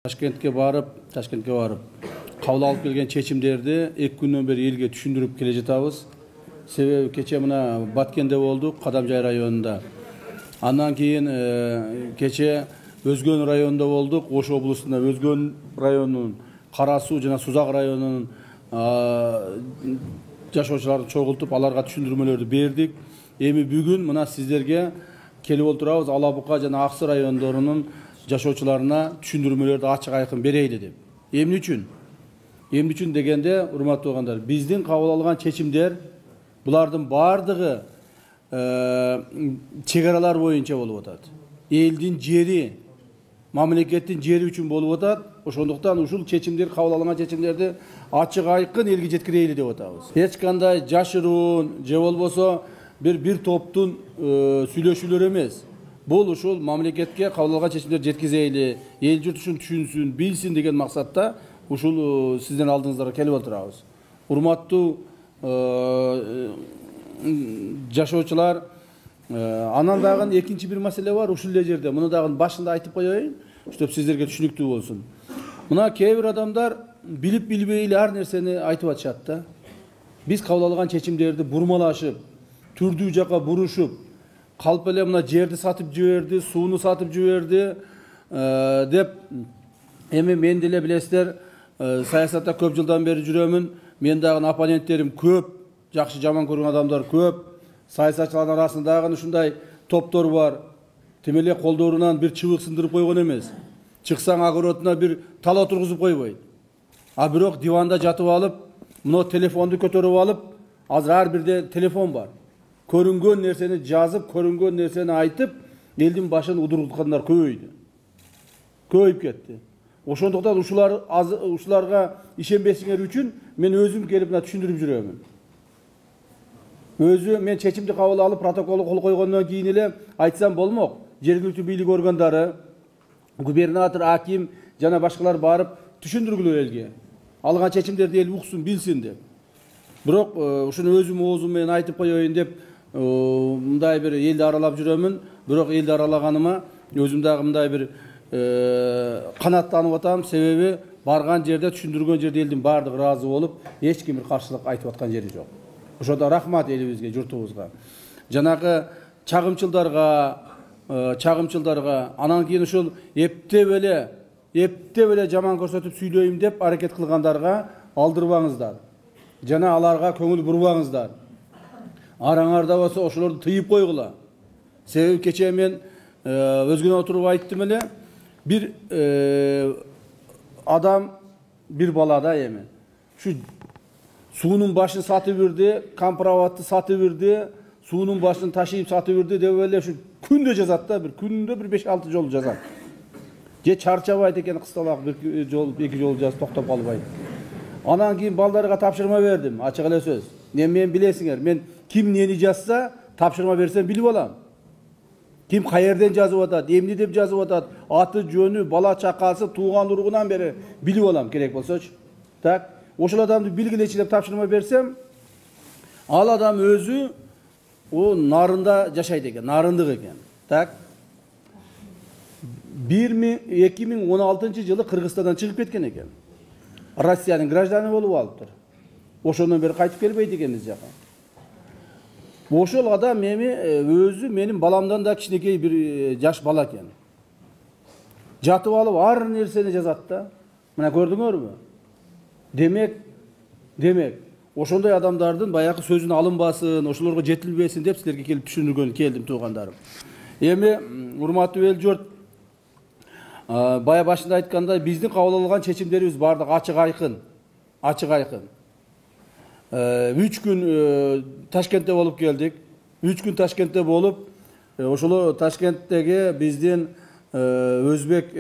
Taşkentke barıp kabul alıp kelgen çeçimlerdi 2 günden beri elge түшүндүрүп келе жатабыз. Себеби кече мына Баткенде болдук, Кадамжай районунда. Андан кийин кече Өзгөн районунда болдук, Ош облусунда Өзгөн районунун Кара Суу жана Сузак районунун жашоочуларын чогултуп, аларга түшүндүрмөлөрдү бердик. Эми бүгүн мына сиздерге келип отурабыз Ала Бука жана Аксы райондорунун жашоочуларына түшүндүрмөлөрдү ачык айкын берейли деп. Эмне үчүн? Эмне үчүн дегенде, урматтуу туугандар, биздин кабыл алган чечимдер булардын бардыгы чегаралар боюнча болуп атат. Элдин жери, мамлекеттин жери үчүн болуп атат. Ошондуктан ушул чечимдер, кабыл алган чечимдерди ачык айкын элге жеткирейли деп атабыз. Эч кандай жашыруун же болбосо бир топтун сүйлөшүүлөр эмес. Бул ушул мамлекетке кабыл алган чечимдер жеткизейли, эл журт ушун түшүнсүн, билсин деген максатта ушул сиздин алдыңыздарга келип отурабыз. Урматтуу жашоочулар, анан дагы экинчи бир маселе бар ушул жерде. Муну дагы башында айтып коеюн, чтобы сиздерге түшүнүктүү болсун. Мына кээ бир адамдар билип билбейли ар нерсени айтып атышат да. Биз кабыл алган чечимдерди бурмалашып, түрдүү жака бурушуп, калп эле мына жерди сатып жиберди, сууну сатып жиберди деп. Эми мен деле билесиздер, саясатта көп жылдан бери жүрөмүн. Мен дагы оппоненттерим көп, жакшы жаман көргөн адамдар көп. Саясатчылардын арасында дагы ушундай топтор бар. Тим эле колдорунан бир чыбык сындырып койгон эмес. Чыксаң огородуна бир тала тургузуп койбойт. А бирок диванда жатып алып, мына телефонду көтөрүп алып, азыр ар бирде телефон бар. Көрүнгөн нерсени жазып, көрүнгөн нерсени айтып, элдин башын удурткандар көбөйдү. Көбөйүп кетти. Ошондуктан ушуларга ишенбесиңер үчүн мен өзүм келип мына түшүндүрүп жүрөмүн. Өзү мен чечимди кабыл алып, протоколду кол койгондон кийин эле айтсам болмок. Жергиликтүү бийлик органдары, губернатор, аким жана башкалар барып түшүндүргүлө элге. Алган чечимдерди эл уксун, билсин деп. Бирок ушуну өзүм оозум менен айтып коеюн деп мындай бир элди аралап жүрөмүн. Бирок элди аралаганыма өзүм дагы мындай бир канаттанып атам. Себеби барган жерде, түшүндүргөн жерде элдин баардыгы ыраазы болуп, эч ким бир каршылык айтып аткан жери жок. Ошондо рахмат элибизге, журтубузга. Жанагы чагымчылдарга, анан кийин ушул эптеп эле жаман көрсөтүп сүйлөйм деп аракет кылгандарга алдырбаңыздар. Жана аларга көңүл бурбаңыздар. Араңарда болсо ошолорду тыйып койгула. Себеби кече мен өзгөнө отуруп айттым эле, бир адам, бир бала да эми. Şu суунун башын сатып бирди, компроватты сатып бирди, суунун башын ташыйып сатып бирди деп эле ушу күндө жазат да, бир күндө бир 5-6 жолу жазат. Же чарчабайт экен кысталак бир жол, 2 жолу жазып токтоп калбайт. Анан кийин балдарга тапшырма бердим, ачык эле сөз. Мен билесиңер, мен ким нени жазса, тапшырма берсем билип алам. Ким каерден жазып атат, эмне деп жазып атат, аты, жөнү, бала чакасы, тууган уругунан бери билип алам керек болсочу. Так, ошол адамды билгилечи деп тапшырма берсем, ал адам өзү о нарында жашайт экен, нарындык экен. Так. 2016 жылы Кыргызстандан чыгып кеткен экен. Россиянын гражданы болуп алыптыр. Ошондон бери кайтып келбейт экен биз жака. Ошол адам эми өзү менин баламдан да кичинекей бир жаш бала экен. Жатып алып ар нерсени жазат да. Мына көрдүңөрбү? Демек, ошондой адамдардын баягы сөзүн алынбасын, ошолорго жетилбесин деп силерге келип түшүндүргөн келдим туугандарым. Эми урматтуу эл журт, бая башында айткандай, биздин кабыл алган чечимдерибиз бардыгы ачык айкын. 3 күн Ташкентте болуп келдик. 3 күн Ташкентте болуп, ошол Ташкенттеги биздин Өзбек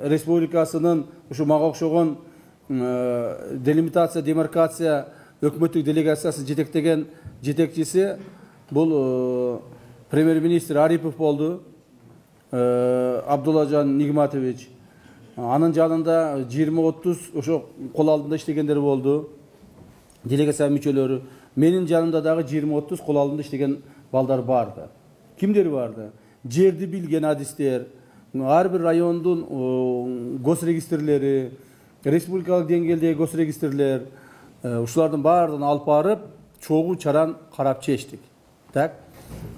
республикасынын ушу мага окшогон делимитация, демаркация өкмөттүк делегациясын жетектеген жетекчиси бул премьер-министр Арипов болду, Абдуллажан Нигматович. Анын жанында 20-30 ошо кол алдында иштегендер болду. Делегация мүчөлөрү. Менин жанымда дагы 20-30 кол алдында иштеген балдар барды. Кимдер барды? Жерди билген адистер, ар бир райондун госрегистрлери, республикалык деңгээлдеги госрегистрлер ушулардын баардыгын алып барып чогуу чаран карап чечтик. Так.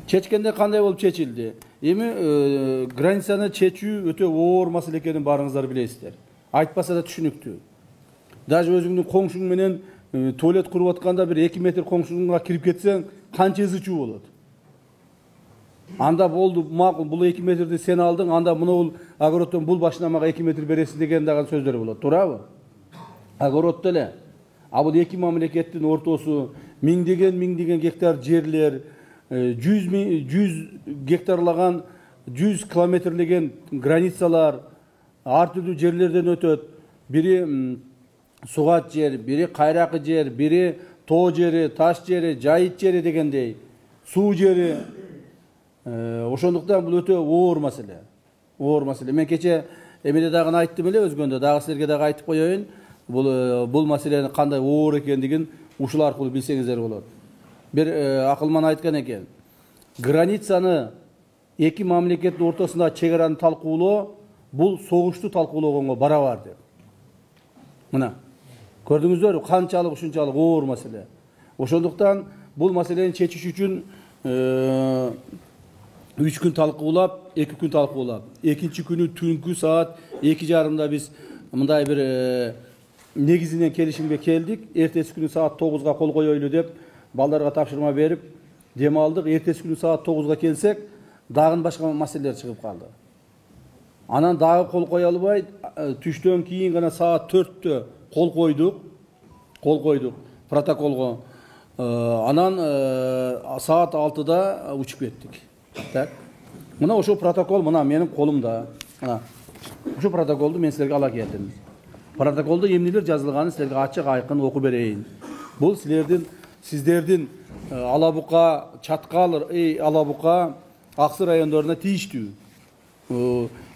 Чечкенде кандай болуп чечилди? Эми границаны чечүү өтө оор маселе экенин баарыңыздар билесиздер. Айтпаса да түшүнүктүү. Даже өзүңдүн коңшуң менен туалет куруп атканда бир 2 метр коңшуңга кирип кетсең, канча ызы чуу болот? Анда болду, макул, бул 2 метрди сен алдың, анда мына огороддон бул башына мага 2 метр бересиз деген дагы сөздөр болот, туурабы? Огороддо эле. А бул эки мамлекеттин ортосу миңдеген гектар жерлер, 100 гектарлаган, 100 километрлеген границалар ар түрдүү жерлерден өтөт. Бири сугат жер, бири кайракы жер, бири тоо жери, таш жери, жайыт жери дегендей, суу жери. Ошондуктан бул өтө оор маселе. Оор маселе. Мен кече эмеде дагы айттым эле, өзгөндө дагы силерге дагы айтып коеюн. Бул маселенин кандай оор экендигин ушул аркылуу билсеңиздер болот. Бир акылман айткан экен. Границаны эки мамлекеттин ортосунда чек-араны талкуулоо бул согушту талкуулогонго барабар деп. Мына көрдүңүздөрбү, канчалык ушунчалык оор маселе. Ошондуктан бул маселени чечиш үчүн 3 күн талкуулап, 2 күн талкуулап, экинчи күнү түнкү саат 2:30 биз мындай бир негизинен келишимге келдик. Эртеси күнү саат 9-га кол коёйлу деп балдарга тапшырма берип дем алдык. Эртеси күнү саат 9-га келсек, дагы башка маселелер чыгып калды. Анан дагы кол кое албай, түштөн кийин гана саат 4-тө кол койдук протоколго. Анан саат 6-да учуп кеттик. Так. Мына ошо протокол мына менин колумда. Мына. Ошо протоколду мен силерге ала келдим. Протоколда эмнелер жазылганын силерге ачык айкын окуп берейин. Бул сиздердин Алабука, Чаткал, Алабука, Аксы райондоруна тийиштүү.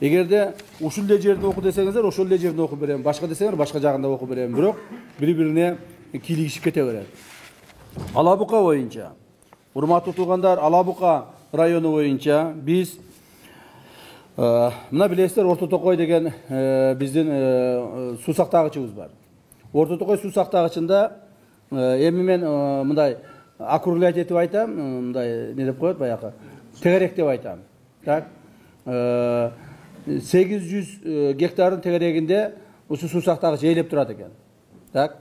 Эгерде ушул эле жерди оку десеңиздер, ошол эле жерди окуп берем. Башка десеңер, башка жагында окуп берем. Бирок бири-бирине кийлигишип кете берет. Алабука боюнча, урматтуу туугандар, Алабука району боюнча биз мына билесиздер, Орто Токой деген биздин суу сактагычыбыз бар. Орто Токой суу сактагычында эми мен мындай округлять этип айтам, мындай не деп коет баягы, тегерек деп айтам. Так. 800 гектардын тегерегинде ушу суу сактагыч ээлеп турат экен. Так.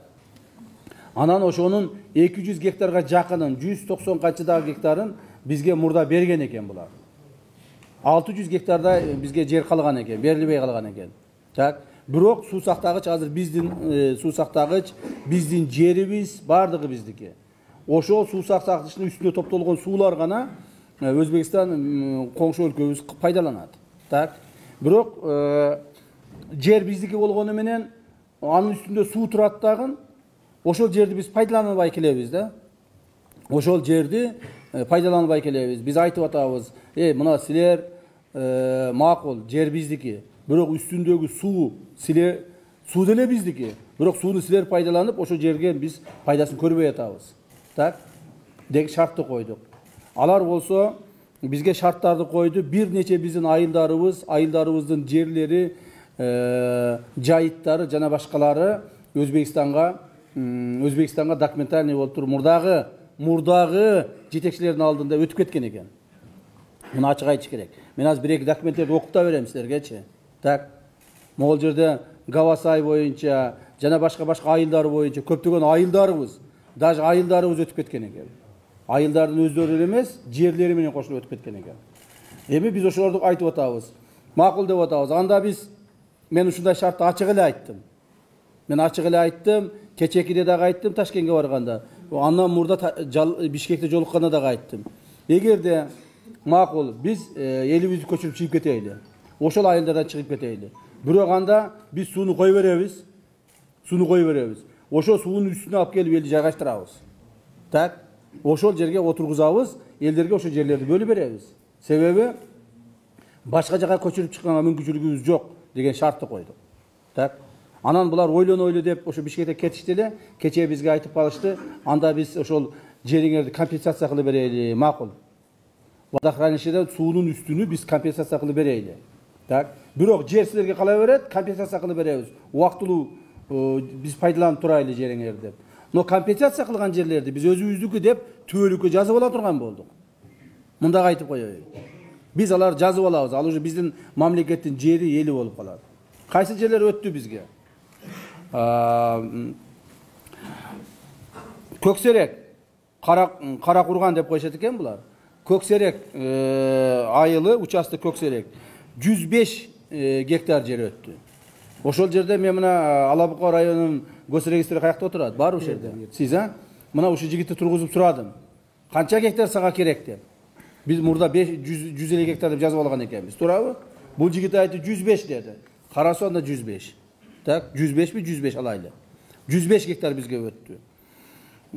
Анан ошонун 200 гектарга жакынын, 190 канча гектарын бизге мурда берген экен булар. 600 гектарда бизге жер калган экен, берилбей калган экен. Так. Бирок суу сактагыч азыр биздин суу сактагыч, биздин жерибиз, бардыгы биздики. Ошол суу сактагычтын үстүнө топтолгон суулар гана Өзбекстан коңшу өлкөбүз пайдаланат. Так. Бирок жер биздики болгону менен анын үстүндө суу турат дагы. Ошол жерди биз пайдаланбай келебиз да. Ошол жерди пайдаланбай келебиз. Биз айтып атабыз, мына силер макул, жер биздики. Бирок үстүндөгү суу деле биздики. Бирок сууну силер пайдаланып, ошол жерге биз пайдасын көрбөй атабыз. Так? Деги шартты койдук. Алар болсо бизге шарттарды койду. Бир нече биздин айылдарыбыздын жерлери, жайыттары жана башкалары Өзбекстанга документальный болуп туруп мурдагы жетекчилердин алдында өтүп кеткен экен. Муну ачык айтыш керек. Мен азыр бир-эки документтерди окуп да берем силергечи. Так. Могул жерде Гавасай боюнча жана башка айылдар боюнча көптөгөн айылдарыбыз, даже айылдарыбыз өтүп кеткен экен. Айылдардын өздөрү эле эмес, жерлери менен кошулуп өтүп кеткен экен. Эми биз ошолорду айтып атабыз. Макул деп атабыз. Анда мен ушундай шартты ачык эле айттым. Кечекиде дагы айттым, Ташкентке барганда. Андан мурда Бишкекте жолукканда дагы айттым. Эгерде макул биз элибизди көчүрүп чыгып кетейли. Ошол айылдардан чыгып кетейли. Бирок анда биз сууну кой беребиз. Ошол суунун үстүнө алып келип элди жайгаштырабыз. Так. Ошол жерге отургузабыз, элдерге ошол жерлерди бөлүп беребиз. Себеби башка жака көчүрүп чыкканга мүмкүнчүлүгүбүз жок деген шартты койдук. Так. Анан булар ойлонойлу деп ошо Бишкекте кетишти эле. Кече бизге айтып калышты. Анда биз ошол жериңерди компенсация кылып берели, макул. Водохранилищеден суунун үстүнү биз компенсация кылып берели. Так. Бирок жер силерге кала берет, компенсация кылып беребиз. Убактылуу биз пайдаланып турайлы жериңерди деп. Но компенсация кылган жерлерди биз өзүбүздүкү деп түбөлүккө жазып ала турган болдук. Мындак айтып коеюн. Биз алар жазып алабыз. Ал уже биздин мамлекеттин жери, эли болуп калат. Кайсы жерлер өттү бизге? Көксерек, кара курган деп коюшат экен булар. Көксерек айылы участок Көксерек 105 гектар жер өттү. Ошол жерде мен мына Алабука районунун гос регистри каякта отурат? Бар ушул жерде. Сиз мына ушул жигитти тургузуп сурадым. Канча гектар сага керек деп. Biz burada 150 hektar деп жазып алган экенбиз. Туурабы? Бул жигит айтты 105 деди. Карасо анда 105. Так, 105 ми 105 алайлы. 105 гектар бизге өттү.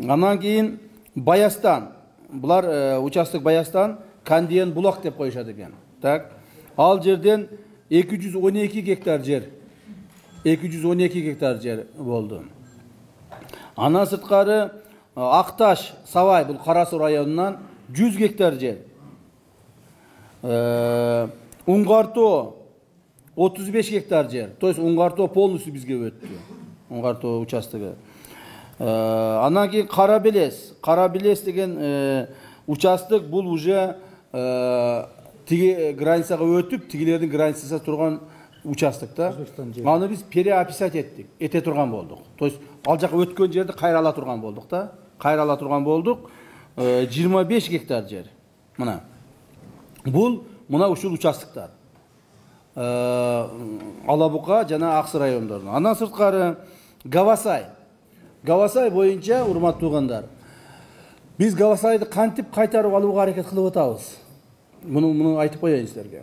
Андан кийин Баястан. Булар участок Баястан, Кандиен булак деп коюшат экен. Так. Ал жерден 212 гектар жер. 212 гектар жер болду. Андан сырткары Акташ, Савай, бул Карасу районунан 100 гектар жер. Уңгартоо 35 гектар жер. То есть Уңгартоо полностью бизге өттү. Уңгартоо участогу. Андан кийин Карабелес деген участок бул уже тиги границага өтүп, тигилердин границасында турган участок да. Аны биз переописать ете турган болдук. То есть ал жака өткөн жерди кайра ала турган болдук да. Кайра ала турган болдук. 25 гектар жер. Мына. Бул мына ушул участоктор. Алабука жана Аксы райондорунун. Андан сырткары Гавасай. Гавасай боюнча урматтуу туугандар. Биз Гавасайды кантип кайтарып алууга аракет кылып атабыз. Муну айтып коеюн силерге.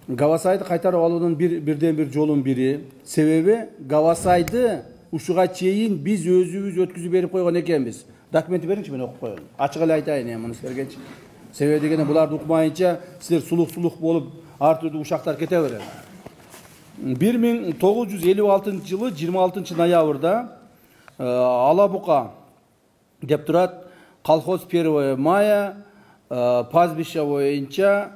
Гавасайды кайтарып алуунун бирден бир жолун бири, себеби Гавасайды ушуга чейин биз өзүбүз өткүзүп берип койгон экенбиз. Документи бериңчи, мен окуп коеюн. Ачык эле айтайын муну силергечи. Себеби дегенде буларды укмайынча силер сулук болуп ар түрдүү ушактар кете берет. 1956-жылы 26 ноябрда Алабука деп турат, колхоз 1 мая пастбище боюнча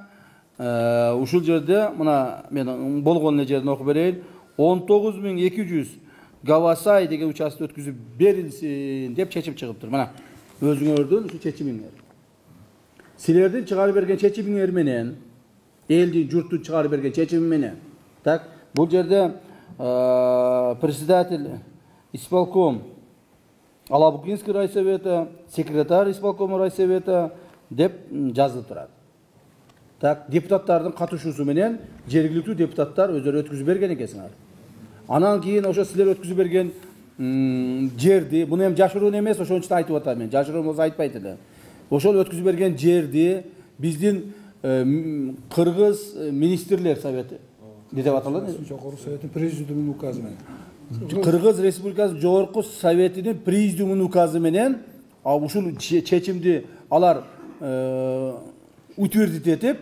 ушул жерде мына мен болгон эле жерин окуп берейин. 19200 Гавасай деген участок өткүзүп берилсин деп чечим чыгыптыр. Мына өзүңөрдүн ушу чечимиңер. Силердин чыгарып берген чечимиңер менен, элдин, журттун чыгарып берген чечими менен. Так, бул жерде председатель исполком Алабукинский райсовета, секретарь исполком райсовета деп жазылып турат. Так, депутаттардын катышуусу менен жергиликтүү депутаттар өздөрү өткүзүп берген экенсиңер. Анан кийин ошо силер өткүзүп берген жерди, буну эми жашыруун эмес, ошон үчүн айтып атам мен. Жашыруун болсо айтпайт эле. Ошол өткүзүп берген жерди биздин Кыргыз министрлер совети деп аталат. Жогорку советтин президиумунун указы менен. Кыргыз Республикасы Жогорку советинин президиумунун указы менен ушул чечимди алар утвердить этип,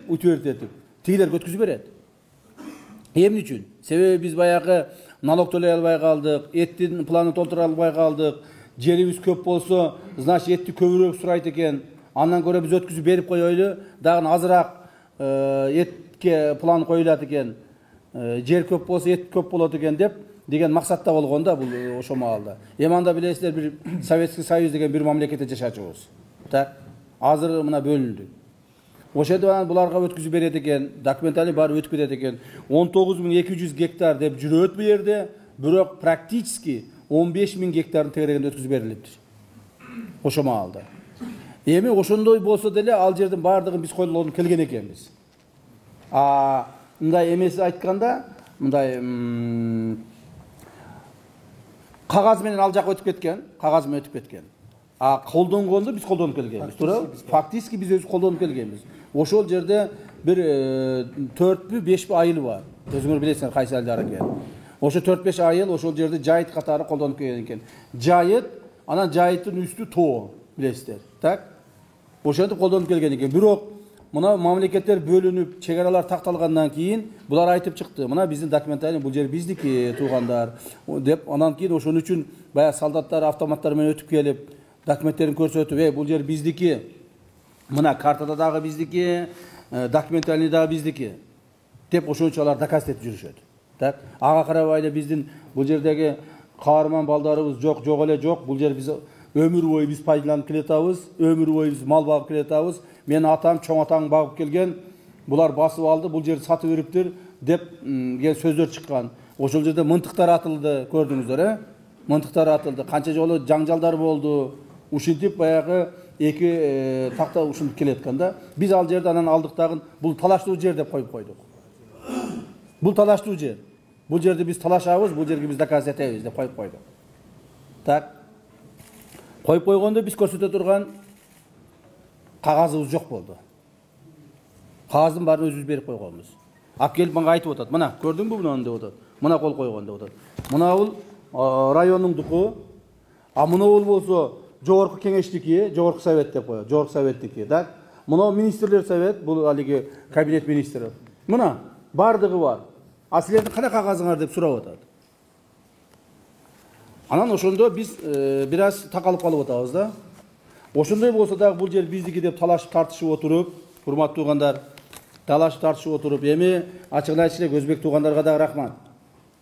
тигилерге өткүзүп берет. Эмне үчүн? Себеби биз баягы налог төлөй албай калдык, эттин планын толтура албай калдык, жерибиз көп болсо, значит этти көбүрөөк сурайт экен. Андан көрө биз өткүзүп берип коелу, дагы азыраак этке план коюлат экен. Жер көп болсо эт көп болот экен деп деген максатта болгон да бул ошо маалда. Эми анда билесиздер, бир Советский Союз деген бир мамлекетте жашачубуз. Так, азыр мына бөлүндү. Ошондо буларга өткүзүп берет экен, документали баары өтүп кетет экен. 19200 гектар деп жүрөт бул жерде, бирок практически 15000 гектардын тегерегинде өткүзүп берилиптир. Ошо маалда. Эми ошондой болсо деле ал жердин баардыгын биз колдонуп келген экенбиз. Мындай эмеси айтканда, мындай кагаз менен ал жака өтүп кеткен, кагаз менен өтүп кеткен. Колдонгонду биз колдонуп келгенбиз, туура? Фактически биз өзү колдонуп келгенбиз. Ошол жерде бир 4-5 айыл бар. Өзүңөр билесиңер кайсы айылдар экен. Ошо 4-5 айыл ошол жерде жайыт катары колдонуп келген экен. Жайыт, анан жайыттын үстү тоо, билесиздер. Так? Ошентип колдонуп келген экен. Бирок мына мамлекеттер бөлүнүп, чек аралар такталгандан кийин булар айтып чыкты. Мына биздин документаль бул жер биздики, туугандар деп. Анан кийин ошон үчүн баягы солдаттар автоматтар менен өтүп келип, документтерин көрсөтүп, бул жер биздики. Мына картада дагы биздики, документальный дагы биздики. деп ошончо алар доказ этип жүрүшөт. Так, ага карабай эле биздин бул жердеги каарман балдарыбыз жок эле жок. Бул жер биз өмүр бою биз пайдаланып келатабыз, өмүр бою биз мал багып келатабыз. Мен атам, чоң атаң багып келген, булар басып алды, бул жерди сатып бериптир деп ген сөздөр чыккан. Ошол жерде мынтыктар атылды, көрдүңүздөр, мынтыктар атылды. Канча жолу жаңжалдар болду. Ушинтип баягы эки такта ушинтип келеткан да. Биз ал жерде анан алдык дагы бул талаштуу жер деп коюп койдук. Бул талаштуу жер. Бул жерди биз талашабыз, бул жерге биз доказ этебиз деп коюп койдук. Так. Коюп койгондо биз көрсөтө турган кагазыбыз жок болду. Кагаздын баарын өзүбүз берип койгонбуз. Ап келип мага айтып атат. Мына, көрдүңбү муну деп атат. Мына кол койгон деп атат. Мына бул райондун дуку. А мына бул болсо жогорку кеңештики, жогорку совет деп коет. Жогорку советтики, так? Мына министрлер совет, бул алиги кабинет министри. Мына бардыгы бар. А силердин кандай кагазыңар деп сурап атат. Анан ошондо биз бир аз такалып калып атабыз да. Ошондой болсо дагы бул жер биздики деп талашып тартышып отуруп, урматтуу туугандар, талашып тартышып отуруп, эми ачыгын айтыш элек өзбек туугандарга дагы рахмат.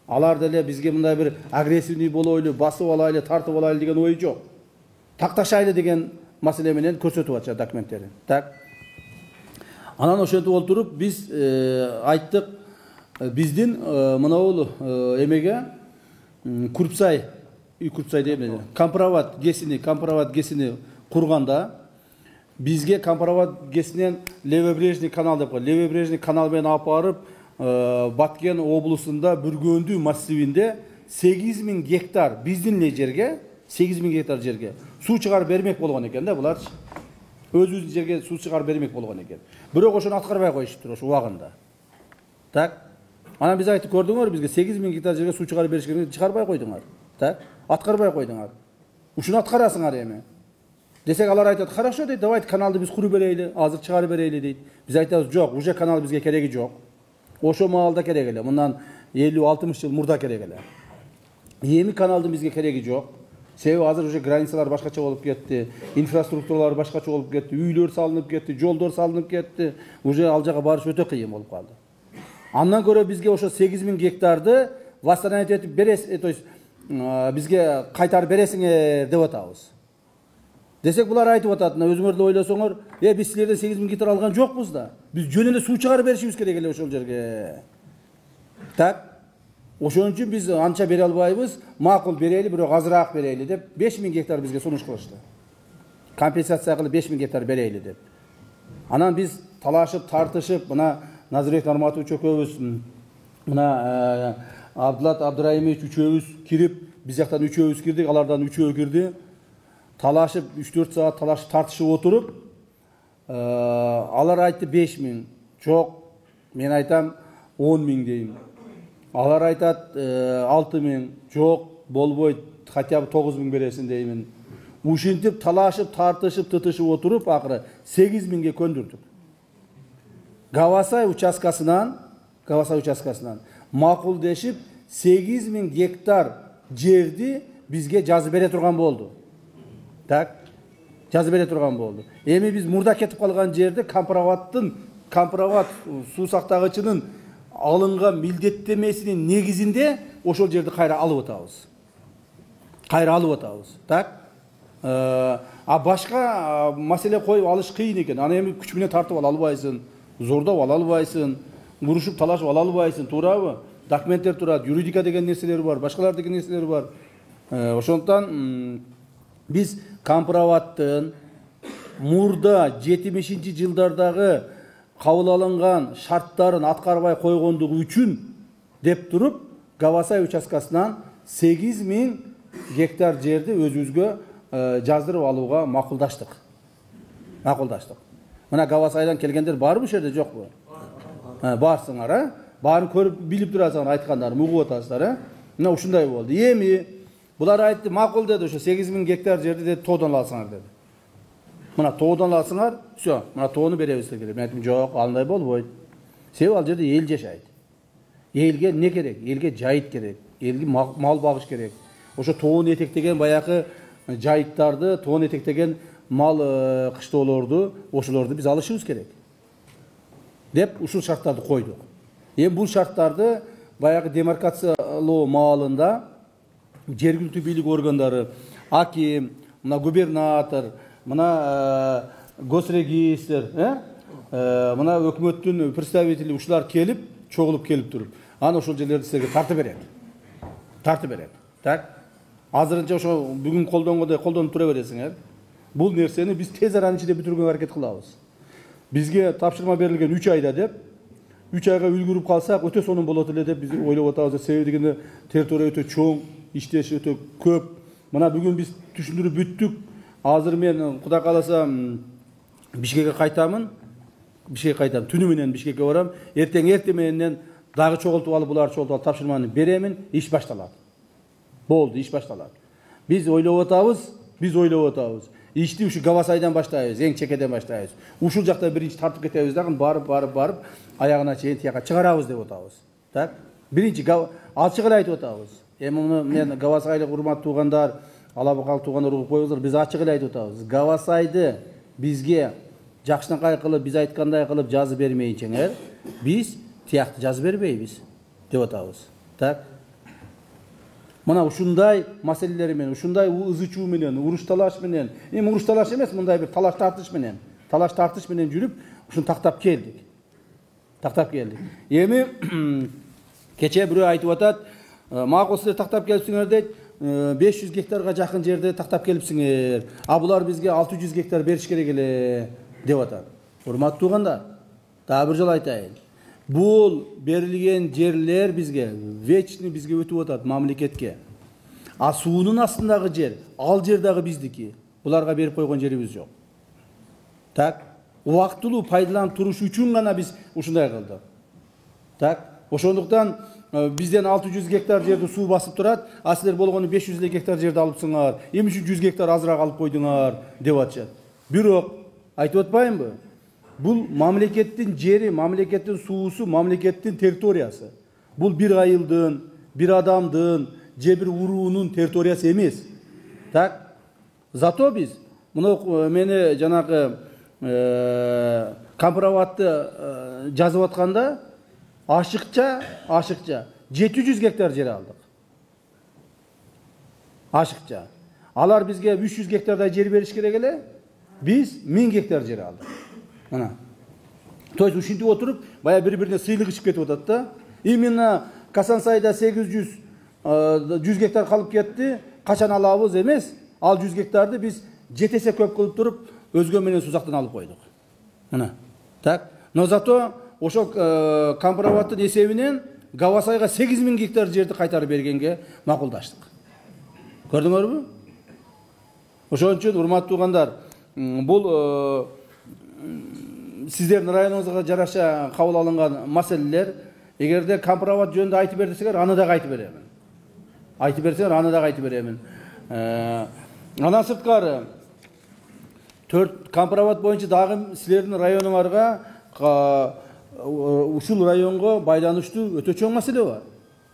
Алар деле бизге мындай бир агрессивный болойлу, басып алайлы, тартып алайлы деген ой жок. Такташайлы деген маселе менен көрсөтүп атышат документтерин. Так. Анан ошентип отуруп биз айттык, биздин мына бул эмеге Курпсай дейм, компровод гесини курганда бизге компровод гесинен левобережный канал деп коет. Левобережный канал менен алып барып Баткен облусунда Бүргөндүү массивинде 8000 гектар биздин эле жерге, 8000 гектар жерге суу чыгарып бермек болгон экен да булар. Өзүбүздүн жерге суу чыгарып бермек болгон экен. Бирок ошону аткарбай коюштур ошо убагында. Так. Анан биз айттык, көрдүңөр, бизге 8000 гектар жерге суу чыгарып бериш керек, чыгарбай койдуңар. Так. Аткарбай койдуңар. Ушуну аткарасыңар эми. Десек алар айтат, хорошо дейт, давайте каналды биз куруп берейли, азыр чыгарып берейли дейт. Биз айтабыз, жок, уже канал бизге кереги жок. Ошо маалда керек эле, мындан 50-60 жыл мурда керек эле. Эми каналдын бизге кереги жок. Себеби азыр уже границалар башкача болуп кетти, инфраструктуралар башкача болуп кетти, үйлөр салынып кетти, жолдор салынып кетти. Уже ал жака барыш өтө кыйын болуп калды. Андан көрө бизге ошо 8000 гектарды восстановить этип берес, то есть бизге кайтарып бересиңер деп атабыз. Десек булар айтып атат, өзүңөр да ойлосоңор, биз силерден 8000 гектар алган жокпуз да. Биз жөн эле суу чыгарып беришибиз керек эле ошол жерге. Так. Ошон үчүн биз анча бере албайбыз, макул берели, бирок азыраак берели деп 5000 гектар бизге сунуш кылышты. Компенсация кылып 5000 гектар берели деп. Анан биз талашып, тартышып, мына Назирбек Нарматович экөөбүз, мына Абдулат Абдыраимович үчөөбүз кирип, биз жактан үчөөбүз кирдик, алардан үчөө кирди. Талашып 3-4 саат талашып тартышып отуруп, алар айтты 5000. Жок, мен айтам 10000 дейм. Алар айтат 6000. Жок, болбойт, хотя бы 9000 бересин деймин. Ушинтип талашып, тартышып, тытышып отуруп, акыры 8000ге көндүрдүк. Гавасай участкасынан макулдешип 8000 гектар жерди бизге жазып бере турган болду. Так, жазып бере турган болду. Эми биз мурда кетип калган жерде компровод суу сактагычынын алынган милдеттемесинин негизинде ошол жерди кайра алып атабыз. Так. А башка маселе коюп алыш кыйын экен. Аны эми күч менен тартып ала албайсың, зордоп ала албайсың, урушуп талашып ала албайсың, туурабы? Документтер турат, юридика деген нерселер бар, башкалар деген нерселер бар. Ошондон биз компроводдун мурда 70-жылдардагы кабыл алынган шарттарын аткарбай койгондугу үчүн деп туруп, Гавасай участкасынан 8000 гектар жерди өзүбүзгө жаздырып алууга макулдаштык. Мына Гавасайдан келгендер барбы ушул жерде, жокпу? Барсыңар, баарын көрүп билип турасыңар, айткандарым угуп атасыздар, Мына ушундай болду. Эми булар айтты, макул деди, ошо 8000 гектар жерди деди, тоодан алсаңар деди. Мына тоодан алсаңар, всё, мына тоону беребиз деген. Мен айттым, жок, андай болбойт. Себеби ал жерде эл жашайт. Элге не керек? Элге жайыт керек. Элге мал багыш керек. Ошо тоон этектеген баягы жайыттарды, тоон этектеген мал кыштоолорду, ошолорду биз алышыбыз керек. Деп ушул шарттарды койдук. Эми бул шарттарды баягы демаркациялоо маалында жергиликтүү бийлик органдары, аким, мына губернатор, мына госрегистр, мына өкмөттүн представители ушулар келип, чогулуп келип туруп, аны ошол жерлерди силерге тартып берет. Тартып берет. Так? Азырынча ошо бүгүн колдонгондой колдонуп тура бересиңер. Бул нерсени биз тез аранын ичинде бүтүргөнгө аракет кылабыз. Бизге тапшырма берилген 3 айда деп, 3 айга үлгүрүп калсак өтө сонун болот эле деп биз ойлоп атабыз. Себеби дегенде территория өтө чоң, иштеш өтө көп. Мына бүгүн биз түшүндүрүп бүттүк. Азыр мен Кудай кааласа Бишкекке кайтамын. Бишкекке кайтам. Түнү менен Бишкекке барам. Эртең менен дагы чогултуп алып, булар чогултуп алып тапшырманы беремин. Иш башталат. Болду, иш башталат. Биз ойлоп атабыз. Ишти ушу Гавасайдан баштайбыз, эң чекеден баштайбыз. Ушул жакта биринчи тартып кетебиз дагы барып аягына чейин тияка чыгарабыз деп атабыз. Так? Биринчи ачык эле айтып атабыз. Эми муну мен Гавасайлык урматтуу туугандар, алабакалык туугандар угуп коюңуздар, биз ачык эле айтып атабыз. Гавасайды бизге жакшынакай кылып, биз айткандай кылып жазып бермейинчеңер, биз тиякты жазып бербейбиз деп атабыз. Так? Мына ушундай маселелер менен, ушундай ызы чуу менен, уруш талаш менен, эми уруш талаш эмес, мындай бир талаш тартыш менен жүрүп, ушуну тактап келдик. Эми кече бирөө айтып атат, макул силер тактап келипсиңер дейт, 500 гектарга жакын жерде тактап келипсиңер. А булар бизге 600 гектар бериш керек эле деп атат. Урматтуу туугандар, дагы бир жолу айтайын. Бул берилген жерлер бизге вечный бизге өтүп атат мамлекетке. А суунун астындагы жер, ал жер дагы биздики. Буларга берип койгон жерибиз жок. Так, убактылуу пайдаланып туруш үчүн гана биз ушундай кылдык. Так, ошондуктан бизден 600 гектар жерди суу басып турат, а силер болгону 500 гектар жерди алыпсыңар. Эмне үчүн 100 гектар азыраак алып койдуңар деп атышат. Бирок айтып атпаймынбы? Бул мамлекеттин жери, мамлекеттин суусу, мамлекеттин территориясы. Бул бир айылдын, бир адамдын, же бир уруунун территориясы эмес. Так? Зато биз муну мени жанагы компроматты жазып атканда ашыкча 700 гектар жер алдык. Ашыкча. Алар бизге 300 гектардай жер бериш керек эле. Биз 1000 гектар жер алдык. Мына. То есть ушинтип отуруп, бая бири-бирине сыйлык ичип кетип атат да. Именно Касансайда 100 гектар калып кетти. Качан алабыз эмес, ал 100 гектарды биз жетесе көп кылып туруп, өзгө менен сузактан алып койдук. Мына. Так. Но зато ошол компроматтын эсебинен Гавасайга 8000 гектар жерди кайтарып бергенге макулдаштык. Көрдүңөрбү? Ошон үчүн урматтуу туугандар, бул сиздердин районуңузга жараша кабыл алынган маселелер. Эгерде компромат жөнүндө айтып бер десеңер, аны дагы айтып беремин. Айтып берсеңер, аны дагы айтып беремин. Андан сырткары 4 компромат боюнча дагы силердин районуңарга ушул районго байланыштуу өтө чоң маселе бар.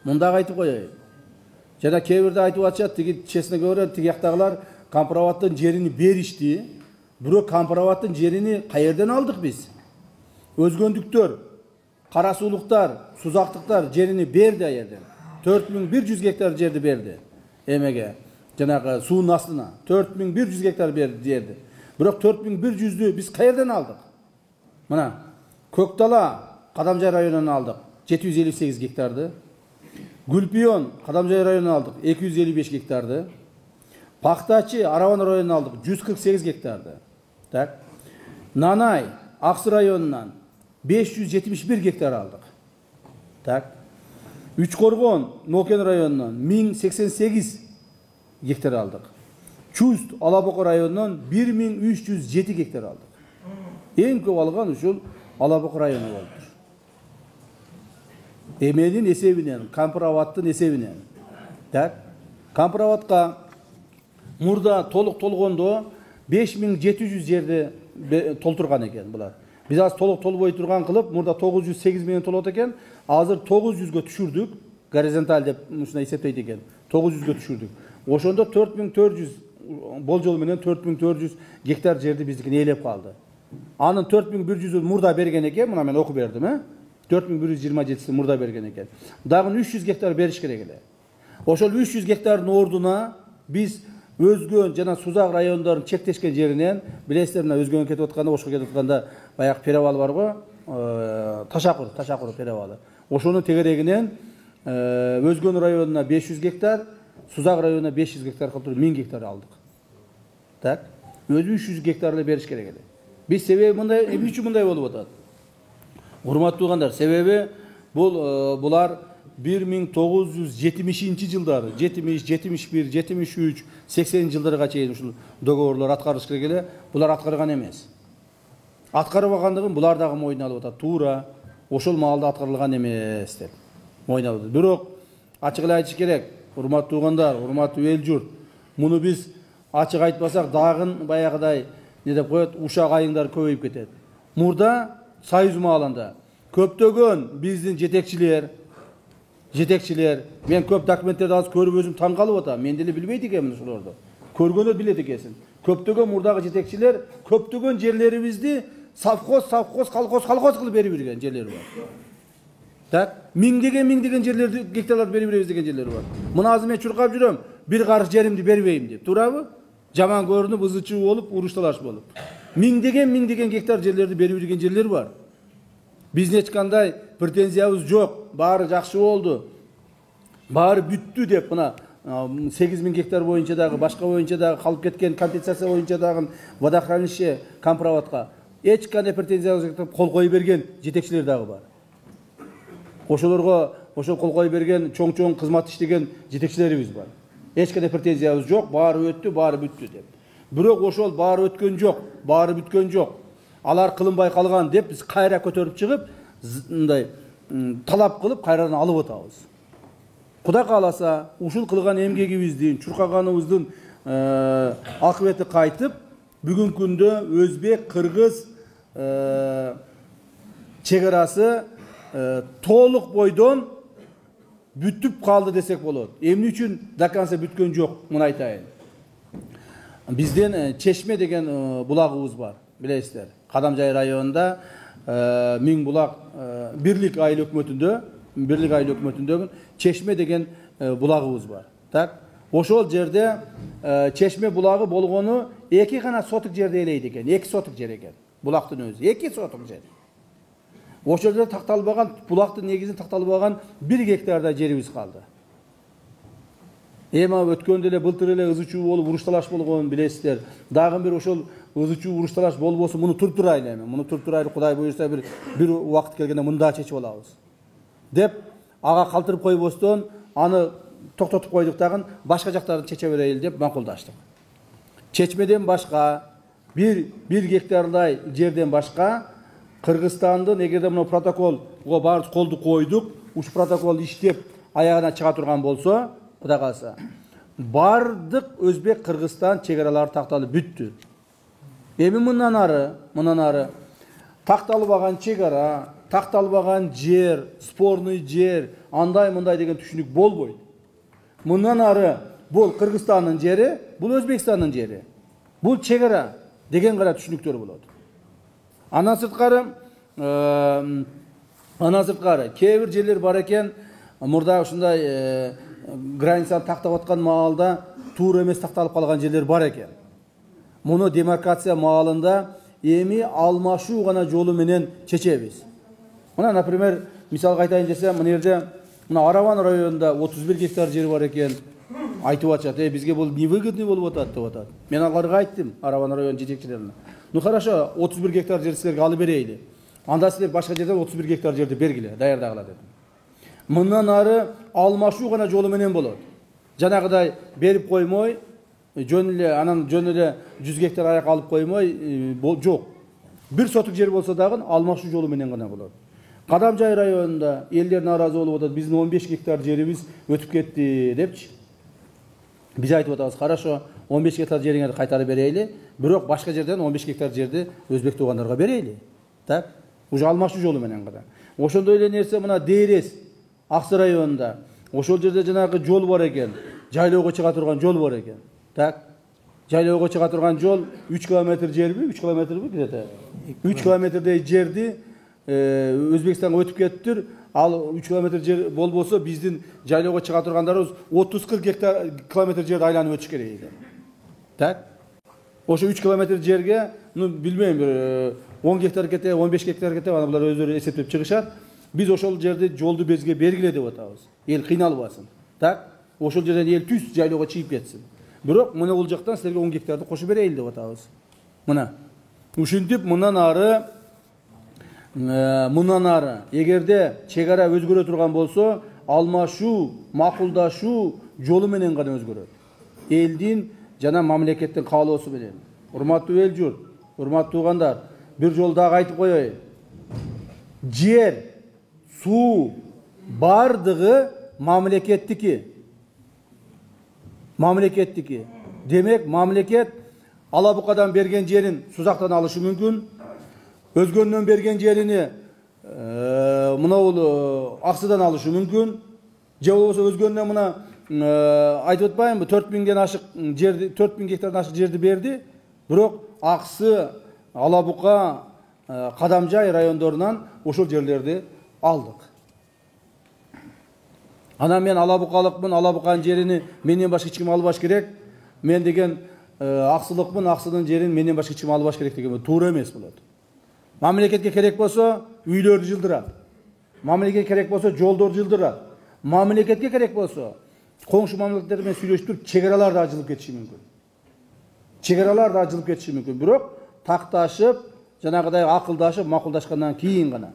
Мындагы айтып коеюн. Жана кээ бирде айтып атышат, тиги честно говоря, тиги жактагылар компроматтын жерини беришти. Бирок компроматтын жерини каерден алдык биз? Өзгөндүктөр, кара суулуктар, сузактыктар жерини берди аерден. 4100 гектар жерди берди. Эмеге, жанагы суунун астына 4100 гектар берди. Бирок 4100'ді биз каерден алдык? Мына, Көктала, Кадамжай районунан алдык 758 гектарды. Гүлпион, Кадамжай районунан алдык 255 гектарды. Пактачы, Араван районунан алдык 148 гектарды. Так. Нанай, Аксы районунан 571 гектар алдык. Так. Үчкоргон, Нокен районунан 1088 гектар алдык. Чуст, Алабоко районунан 1307 гектар алдык. Эң көп алган ушул Алабоко району болду. Эменин эсебинен, компроматтын эсебинен. Так. Компроматка мурда толук толгондо 5700 жерди толтурган экен булар. Биз азыр толук толбой турган кылып, мурда 908 менен толот экен. Азыр 900гө түшүрдүк. Горизонталь деп ушуна эсептейт экен. 900гө түшүрдүк. Ошондо 4400 болжол менен 4400 гектар жерди биздикин ээлеп калды. Анын 4100'ü мурда берген экен, мына мен окуп бердим, 4127'si murda bergen eken. Dagы 300 hektar beriş kerek ele. Ошол 300 гектардын ордуна биз өзгөн жана Сузак райондорунун чектешкен жеринен, билесиздер, мына өзгөнү кетип атканда, ошко кетип атканда баягы перевал бар го, Ташакур перевалы. Ошонун тегерегинен өзгөн районуна 500 гектар, Сузак районуна 500 гектар кылып 1000 гектар алдык. Так, өзү 300 гектар эле бериш керек эле. Биз себеби мындай, эмне үчүн мындай болуп атат? Урматтуу туугандар, себеби булар 1970 жылдары, 70, 71, 73, 80 жылдарга чейин ушул договорлор аткарылыш керек эле. Булар аткарган эмес. Аткарбагандыгын булар дагы мойнуна алып атат. Туура ошол маалда аткарылган эмес деп мойнуна алып атат. Бирок ачык эле айтыш керек, урматтуу туугандар, урматтуу эл журт. Муну биз ачык айтпасак дагы баягыдай не деп коет, ушак айыңдар көбөйүп кетет. Мурда Союз маалында көптөгөн биздин жетекчилер, мен көп документтерди алып көрүп өзүм таң калып атам. Мен деле билбейт экенмин ушуларды. Көргөндөр билет экенсин. Көптөгөн мурдагы жетекчилер көптөгөн жерлерибизди колхоз кылып берип берген жерлери бар. Так, миңдеген жерлерди, гектарларды берип беребиз деген жерлер бар. Мына азыр мен чуркап жүрөм, бир карыш жеримди бербейм деп. Туурабы? Жаман көрүнүп, ызычуу болуп, урушталаш болуп. Миңдеген гектар жерлерди берип берген жерлер бар. Биздин эч кандай претензиябыз жок. Баары жакшы болду. Баары бүттү деп мына 8000 гектар боюнча дагы, башка боюнча дагы калып кеткен компенсация боюнча дагы водохранилище Компроводко эч кандай претензиябыз жок, кол коюп берген жетекчилер дагы бар. Ошолорго ошол кол коюп берген чоң кызмат иштеген жетекчилерибиз бар. Эч кандай претензиябыз жок, баары өттү, баары бүттү деп. Бирок ошол баары өткөн жок, баары бүткөн жок. Алар кылынбай калган деп биз кайра көтөрүп чыгып, мындай талап кылып кайрадан алып атабыз. Кудай кааласа, ушул кылган эмгегибиздин, чуркаганыбыздын акыбети кайтып, бүгүнкү күндө өзбек, кыргыз чегарасы толук бойдон бүтүп калды десек болот. Эмне үчүн до конца бүткөн жок, муну айтайын. Бизден Чешме деген булагыбыз бар, билесиздер. Кадамжай районунда Миң булак бирлик айыл өкмөтүндөгү Чешме деген булагыбыз бар. Так, ошол жерде Чешме булагы болгону 2 гана сотук жерде элейт экен. 2 сотук жер экен. Булактын өзү 2 сотук жер. Ошол жерде такталбаган, булактын негизин такталбаган 1 гектарда жерибиз калды. Эми өткөндө эле былтыр эле ызычуу болуп урушталаш болгон билесиздер. Дагы бир ошол ызычуу урушталаш болбосо муну туртурайлы эми. Муну туртурайлы, Кудай буйрса бир убакыт келгенде мында чечип алабыз. Деп ага калтырып койбостон аны токтотуп койдук дагы башка жактарды чече берели деп макулдаштык. Чечмеден башка 1 гектардай жерден башка Кыргызстандын эгерде мына протоколго баардык колду койдук, ушу протокол иштеп аягына чыга турган болсо, Кудай кааласа, бардык Өзбек, Кыргызстан чегаралары такталып бүттү. Эми мындан ары такталбаган чегара, такталбаган жер, спорный жер, андай-мындай деген түшүнүк болбойт. Мындан ары бул Кыргызстандын жери, бул Өзбекстандын жери. Бул чегара деген гана түшүнүктөр болот. Андан сырткары кээ бир жерлер бар экен, мурда ушундай границаны тактап аткан маалда туура эмес такталып калган жерлер бар экен. Муну демаркация маалында эми алмашуу гана жолу менен чечебиз. Мына, например, мисалга айтайын десем, мына жерде мына Араван районунда 31 гектар жер бар экен. Айтып атышат, бизге бул невыгодный болуп атат деп атат. Мен аларга айттым, Араван район жетекчилерине. Ну хорошо, 31 гектар жер силерге алып берейли. Анда силер башка жерден 31 гектар жерди бергиле, даярдагыла дедим. Мындан ары алмашуу гана жолу менен болот. Жанагыдай берип коймой, жөн эле 100 гектар аяк алып коймой, жок. 1 сотук жер болсо дагы алмашуу жолу менен гана болот. Кадамжай районунда элдер наразы болуп атат, биздин 15 гектар жерибиз өтүп кетти депчи. Биз айтып атабыз, хорошо, 15 гектар жериңерди кайтарып берейли, бирок башка жерден 15 гектар жерди өзбек туугандарга берейли. Так, уже алмашуу жолу менен гана. Ошондой эле нерсе мына Дейрес, Аксы районунда. Ошол жерде жанагы жол бар экен, жайлоого чыга турган жол бар экен. Так, жайлоого чыга турган жол 3 километр жерби, 3 километрби где-то. 3 километрдей жерди Өзбекстанга өтүп кетиптир. Ал 3 километр жер болбосо биздин жайлоого чыга тургандарыбыз 30-40 километр жерди айланып өтүш керек экен. Так? Ошо 3 километр жерге, билбейм, 10 гектар кете, 15 гектар кете, аны булар өздөрү эсептеп чыгышат. Биз ошол жерди жолду безге бергиле деп атабыз. Эл кыйналбасын. Так? Ошол жерден эл түз жайлоого чыгып кетсин. Бирок мына бул жактан силерге 10 гектарды кошуп берейли деп атабыз. Мына. Ушинтип мындан ары эгерде чек ара өзгөрө турган болсо, алмашуу, макулдашуу жолу менен гана өзгөрөт. Элдин жана мамлекеттин каалоосу менен. Урматтуу эл журт, урматтуу туугандар, бир жол дагы айтып коеюн. Жер, суу бардыгы мамлекеттики. Мамлекеттики. Демек, мамлекет Алабукадан берген жерин Сузактан алышы мүмкүн. Өзгөндөн берген жерини мына Аксыдан алышы мүмкүн. Же болбосо өзгөндөн мына айтып атпаймынбы, 4000ден ашык жерди, 4000 гектардан ашык жерди берди. Бирок Аксы, Алабука, Кадамжай райондорунан ошол жерлерди алдык. Анан мен Алабукалыкмын, Алабуканын жерини менден башка эч ким албаш керек. Мен деген Аксылыкмын, Аксынын жерин менден башка эч ким албаш керек деген туура эмес болот. Мамлекетке керек болсо үйлөрдү жылдырат. Мамлекетке керек болсо жолдорду жылдырат. Мамлекетке керек болсо коңшу мамлекеттер менен сүйлөшүп туруп чек аралар да ачылып кетиши мүмкүн. Чек аралар да ачылып кетиши мүмкүн. Бирок такташып, жанагыдай акылдашып, макулдашкандан кийин гана.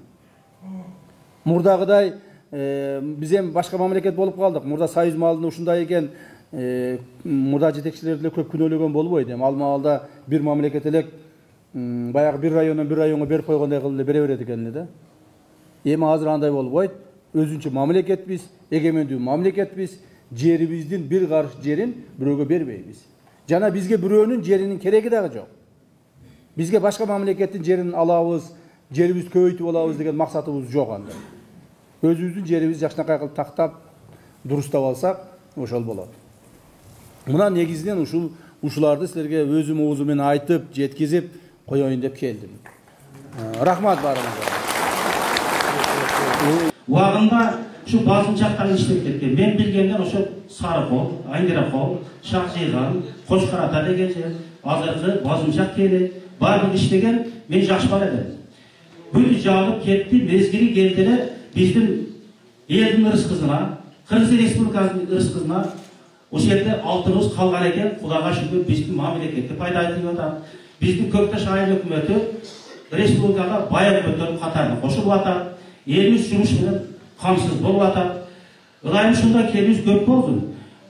Мурдагыдай биз эми башка мамлекет болуп калдык. Мурда союз малында ушундай экен, мурда жетекчилер деле көп күнөөлөгөн болбойт. Эми ал маалда бир мамлекет элек баягы бир райондон бир районго берип койгондой кылып эле бере берет экен эле да. Эми азыр андай болбойт. Өзүнчө мамлекетпиз, эгемендүү мамлекетпиз. Жерибиздин бир карыш жерин бирөөгө бербейбиз. Жана бизге бирөөнүн жеринин кереги дагы жок. Бизге башка мамлекеттин жерин алабыз, жерибизди көбөйтүп алабыз деген максатыбыз жок анда. Өзүбүздүн жерибизди жакшынакай кылып тактап, дурустап алсак, ошол болот. Мына негизинен ушуларды силерге өзүм оозум менен айтып, жеткизип коеюн деп келдим. Рахмат баарыңызга. Убагында şu basınçaktan işlep ketкен. Мен билгенден ошо Сарыкол, Айныракол, Шакжыйган, Кошкарата деген жер, азыркы басынчак кели, баардык иштеген мен жакшы бала элем. Бүт жагып кетти, мезгили келди эле биздин элдин ырыскызына, Кыргыз Республикасынын ырыскызына ошол жерде алтыныбыз калган экен. Кудайга шүгүр биздин мамлекетке пайда этип атат. Биздин Көкташ айыл өкмөтү республикага байып көтөрүп катарына кошулуп атат. Элибиз жумуш менен камсыз болуп атат. Ылайым ушундай келүүбүз көп болду.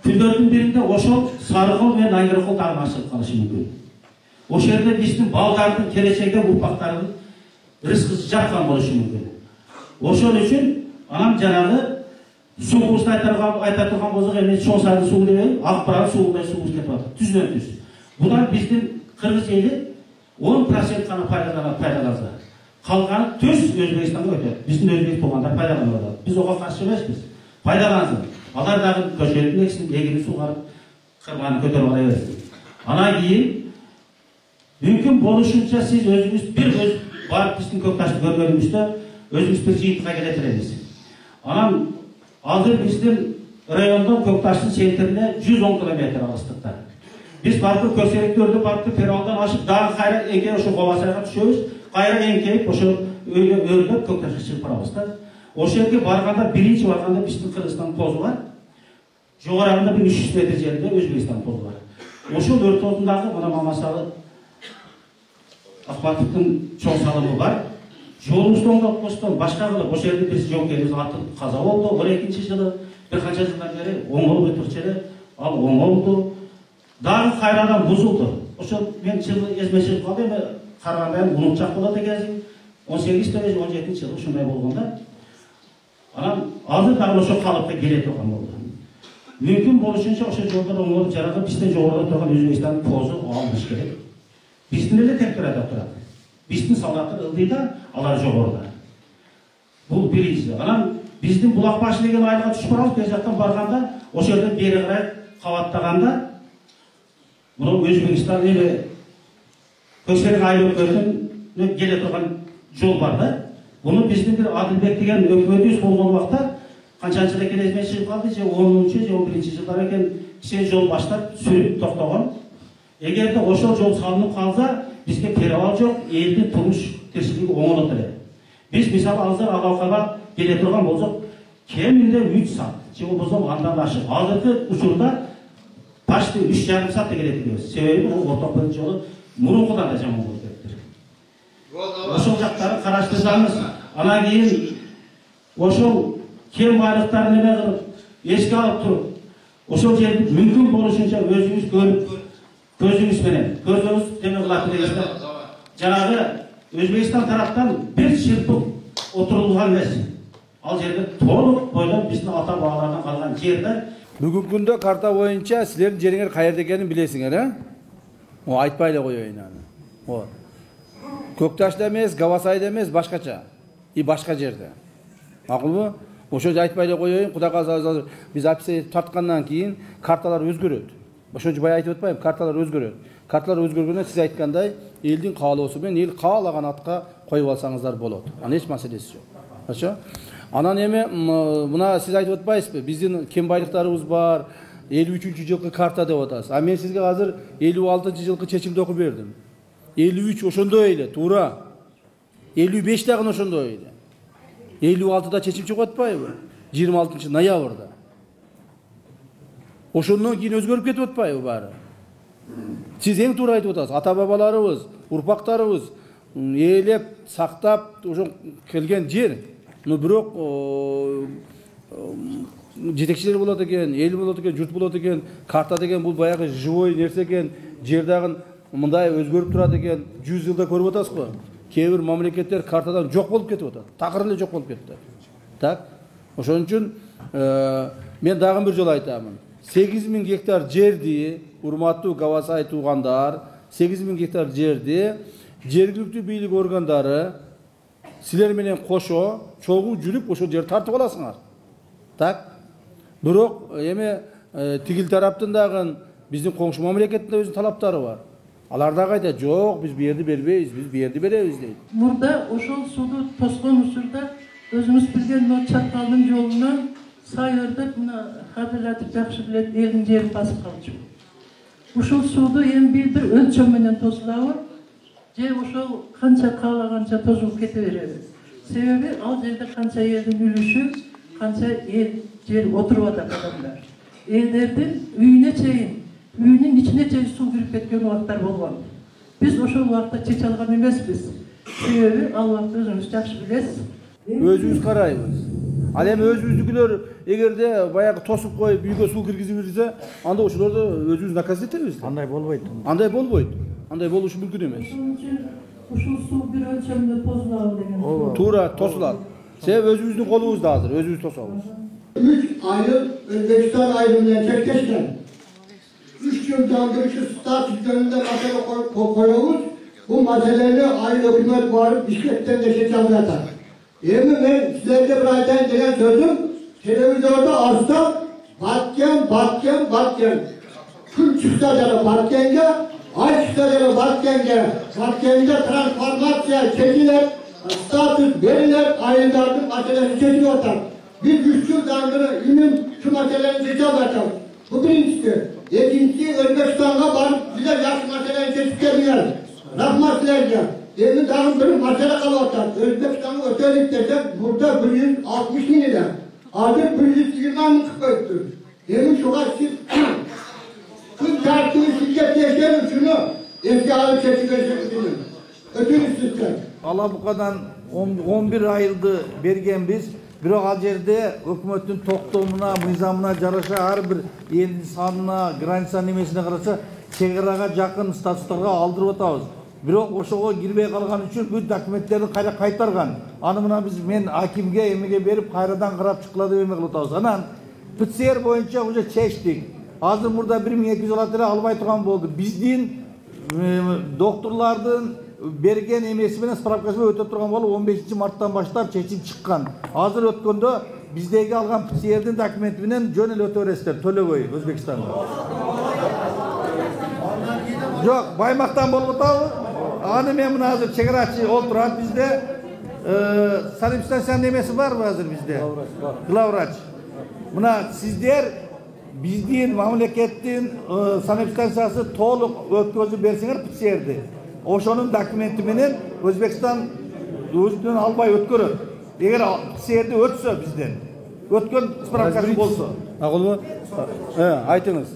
Күндөрдүн биринде ошол Сарыкол менен Айныракол дагы ачылып калышы мүмкүн. Ошол жерде биздин балдардын келечекте урпактарын рызкысы жаткан болушу мүмкүн. Ошол үчүн анан жанагы суубузду айта турган болсок, эми чоң сайдын суу дебей, ак баран суудай суубуз кетип атат. Түздөн түз. Будан биздин кыргыз эли 10% гана пайдаланса. Калган түз Өзбекстанга өтөт. Биздин өзбек туугандар пайдаланып атат. Биз ого каршы эмеспиз. Пайдалансын. Алар дагы көчөтүн эксин, эгини сугарып, кырманы көтөрүп ала берсин. Анан кийин мүмкүн болушунча сиз өзүңүз бир барып биздин Көкташты көргөнүбүздө өзүбүз бир жыйынтыкка келетиребиз. Анан азыр биздин райондон Көкташтын центрине 110 км алыстыкта. Биз барып көсөрүктөрдү барып перрондон ашып, дагы кайра эңкейип ошо Кобасайга түшөбүз. Кайра эңкейип ошо өйгө өрлөп Көкташка чыгып барабыз да. Ошол жерге барганда, биринчи барганда биздин Кыргызстан позу бар. Жогорагында бир 300 метр жерде Өзбекстан позу бар. Ошол өрт ордундагы мына Мамасалы Акбатовдун чоң салымы бар. Жолубузду оңдотпостон башка кылып ошол жерде бир жоңкерибиз атылып каза болду. 12-жылы бир канча жылдан бери оңолуп өтүрчү ал оңолду. Дагы кайрадан бузулду. Ошол мен жылы эсиме чыгып калды, эми караганда унутчак болот экенсиң. 18-17-жылы ушундай болгондо. Анан азыр дагы ошол калыпка келе турган болду. Мүмкүн болушунча ошол жолдор оңолуп жараткан бизден жогоруда турган Өзбекстан позу алыныш керек. Биздин эле температура турат. Биздин солдаттар ылдыйда, алар жогоруда. Бул биринчи. Анан биздин Булак башы деген айылга түшүп барабыз, бер жактан барганда, ошол жерден бери карай кабаттаганда мына Өзбекстан эле Көксерек айыл өкмөтүнө келе турган жол бар да. Bunu bizning bir Adilbek degan hökümetimiz bo'lgan vaqtda qanchalik kelesme chiqib qoldi, 10-chi, 11-chi yillar ekan kichik yo'l boshlab sürüp to'xtagan. Eğer de o'sha yo'l solinib qolsa, bizga perevol yo'q, elning turmush tirikchiligi o'ng'iladi. Biz misol hozir aloqaga kele turgan bo'lsak, keminde 3 saat, çünkü bu zaman anlamlaşık. Hazırki usulda başta 3,5 saatte geletiyoruz. Sebebi o ortak bir yolu Murunku'dan da zaman olacaktır. Oşul jakları karıştırsanız, ana keyin oşul kem baylıklarını ne kılıp, eski alıp turup, oşul жерди mümkün boluşunca özünüz görüp, gözünüz menen, gözünüz demek kılatırıyızda, janagı Özbekistan taraftan bir çırpıp oturulgan emas. Al жерде толук бойлап биздин ата бабалардан калган жердер. Бүгүнкү күндө карта боюнча силердин жериңер каерде экенин билесиңер, э? О айтпай эле коеюн аны. О. Көкташта эмес, Гавасайда эмес, башкача. И башка жерде. Макулбу? Ошо айтпай эле коеюн. Кудай кааласа биз описание тарткандан кийин карталар өзгөрөт. Ошончо бая айтып атпайбы, карталар өзгөрөт. Карталар өзгөргөндө сиз айткандай, элдин каалоосу менен эл каалаган атка коюп алсаңыздар болот. Анын эч маселеси жок. Ошо. Анан эми мына сиз айтып атпайсызбы? Биздин кен байлыктарыбыз бар. 53-жылкы карта деп атасыз. А мен сизге азыр 56-жылкы чечимди окуп бердим. 53 ошондой эле, туура. 55 дагы ошондой эле. 56-да чечим чыгып атпайбы? 26-ноябрда. Ошондон кийин өзгөрүп кетип атпайбы баары? Сиз эң туура айтып атасыз. Ата бабаларыбыз, урпактарыбыз ээлеп, сактап ошо келген жер. Но бирок жетекчилер болот экен, эл болот экен, журт болот экен, карта деген бул баягы живой нерсе экен, жер дагы мындай өзгөрүп турат экен. 100 жылда көрүп атасызбы? Кээ бир мамлекеттер картадан жок болуп кетип атат. Такыр эле жок болуп кетти. Так? Ошон үчүн мен дагы бир жолу айтамын. 8000 гектар жерди, урматтуу Гавасай туугандар, 8000 гектар жерди жергиликтүү бийлик органдары силер менен кошо чогуу жүрүп ошол жерди тартып аласыңар. Так? Бирок эми тигил тараптын дагы биздин коңшу мамлекеттин өзүнүн талаптары бар. Алар дагы айтат, жок, биз бу жерди бербейбиз, биз бу жерди беребиз дейт. Мурда ошол сууну тоскон учурда өзүңүз билген чаткалдын жолунан сай өрдөп, мына Хадырлатып жакшы билет, элдин жерин басып калчу. Ушул сууду эми бир өлчөм менен тосулабы, же ошол канча каалаганча тосуп кете беребиз. Себеби ал жерде канча элдин үлүшү, канча эл жер отуруп атат адамдар. Элдердин үйүнө чейин, үйүнүн ичине чейин суу кирип кеткен убакыттар болгон. Биз ошол убакта чече алган эмеспиз. Себеби ал убакта өзүңүз жакшы билесиз. Өзүбүз карайбыз. Ал эми өзүбүздүкүлөр эгерде баягы тосуп коюп үйгө суу киргизип берсе, анда ошолорду өзүбүз наказ этебиз. Андай болбойт. Андай болбойт. Андай болушу мүмкүн эмес. Ушул суу бир өлчөмдө тосулабы деген. Туура тосулат. Себеби өзүбүздүн колубузда азыр, өзүбүз тособуз. 3 aylık Özbekistan ayrımından çekleşken 3 yıldan beri şu statüs üzerinde mesele koyuyoruz. Bu meseleleri ayrı hükümet varıp Bişkek'ten de şey çalmayatar. Yemin ben sizlerce bir aydan gelen sözüm televizyonda arzuda Batken gün çıksa canı Batken'e ay çıksa canı Batken'e transformasya çekiler statüs veriler ayrılardır meselesi çekiyorlar. Bir güçlü dağları ünün şu meselelerini seçemeyeceğiz. Bu birincisi. İkincisi Özbekistan'a varıp bize yaş meselelerini seçiklerler. Rahmetlerce. Emin dağın bir mesele kalacak. Özbekistan'ı ötelik desek burada 160 lira. Artık 120 mı çıkıyordur. Emin şu kadar siz kız çarptığı şirket yaşayalım şunu. Eski halı seçikleşelim. Ötürü sistem. Алабукадан 11 айылды берген биз, бирок ал жерде өкмөттүн токтомуна, мыйзамына жараша ар бир элдин санына, граница немесине караса чек-арага жакын статустарга алдырып атабыз. Бирок ошого кирбей калган үчүн бүт документтерди кайра кайтарган. Аны мына биз мен акимге эмеге берип кайрадан карап чыккыла деп эме кылып атабыз. Анан ПЦР боюнча уже чечтик. Азыр мурда 1200 алат эле албай турган болду. Биздин докторлордун берген эмеси менен справкасы өтө турган болуп 15 марттан баштап чечим чыккан. Азыр өткөндө биздеги алган ПЦРдин документи менен жөн эле өтө бересиздер Төлөбөй, Өзбекстанга. Жок, Баймактан болуп атабы? Аны мен мына азыр чек арачы олтурат бизде. sanepstansiyanın nemesi var mı hazır bizde? Glavraç. Buna sizler bizden mamleketin sanepstansiyası to'liq o'tkazib bersalar bitserdi. Oşonun dokumenti bilen O'zbekiston o'zidan albay o'tkazib. Eğer bitserdi o'tsa bizden. O'tgan spravkasi bo'lsa. Ma'qulmi? Aytыңыз.